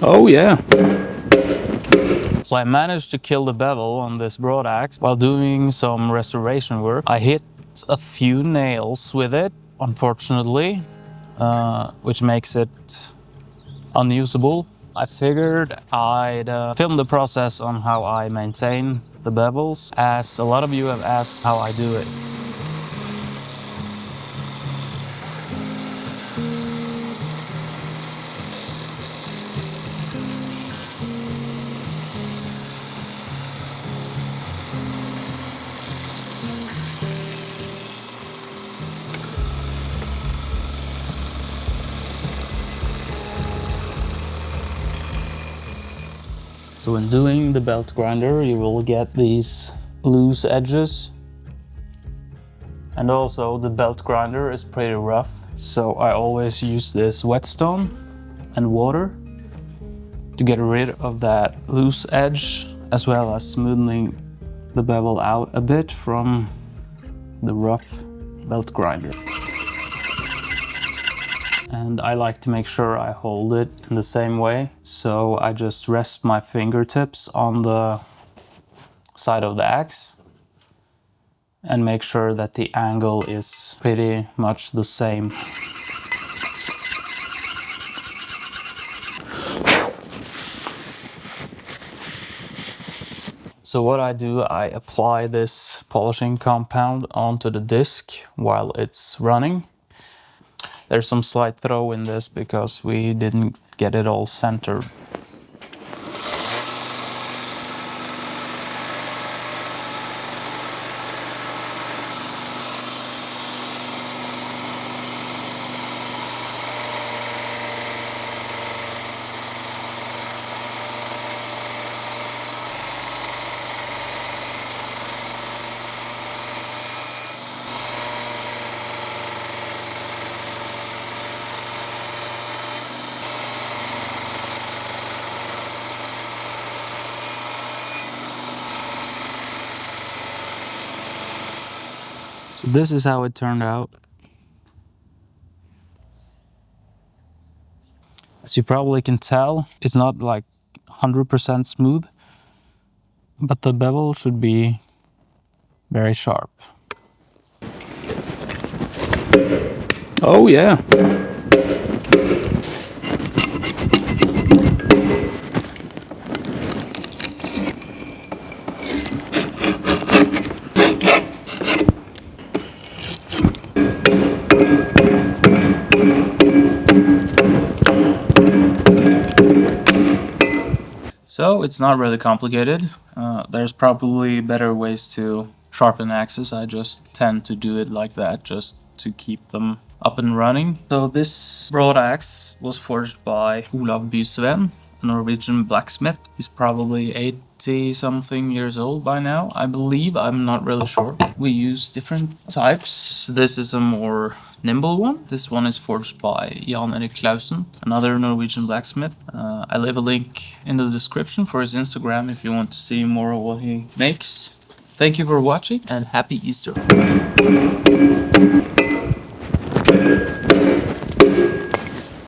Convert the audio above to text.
Oh yeah. So I managed to kill the bevel on this broad axe while doing some restoration work. I hit a few nails with it, unfortunately, which makes it unusable. I figured I'd film the process on how I maintain the bevels, as a lot of you have asked how I do it. So when doing the belt grinder, you will get these loose edges. And also the belt grinder is pretty rough, so I always use this whetstone and water to get rid of that loose edge, as well as smoothing the bevel out a bit from the rough belt grinder. And I like to make sure I hold it in the same way, so I just rest my fingertips on the side of the axe and make sure that the angle is pretty much the same. So what I do, I apply this polishing compound onto the disc while it's running. There's some slight throw in this because we didn't get it all centered. So this is how it turned out. As you probably can tell, it's not like 100% smooth, but the bevel should be very sharp. Oh yeah. So it's not really complicated. There's probably better ways to sharpen axes. I just tend to do it like that, just to keep them up and running. So this broad axe was forged by Olav Bysven, a Norwegian blacksmith. He's probably 80 something years old by now, I believe. I'm not really sure. We use different types. This is a more nimble one. This one is forged by Jan Erik Clausen, another Norwegian blacksmith. I leave a link in the description for his Instagram if you want to see more of what he makes. Thank you for watching and happy Easter.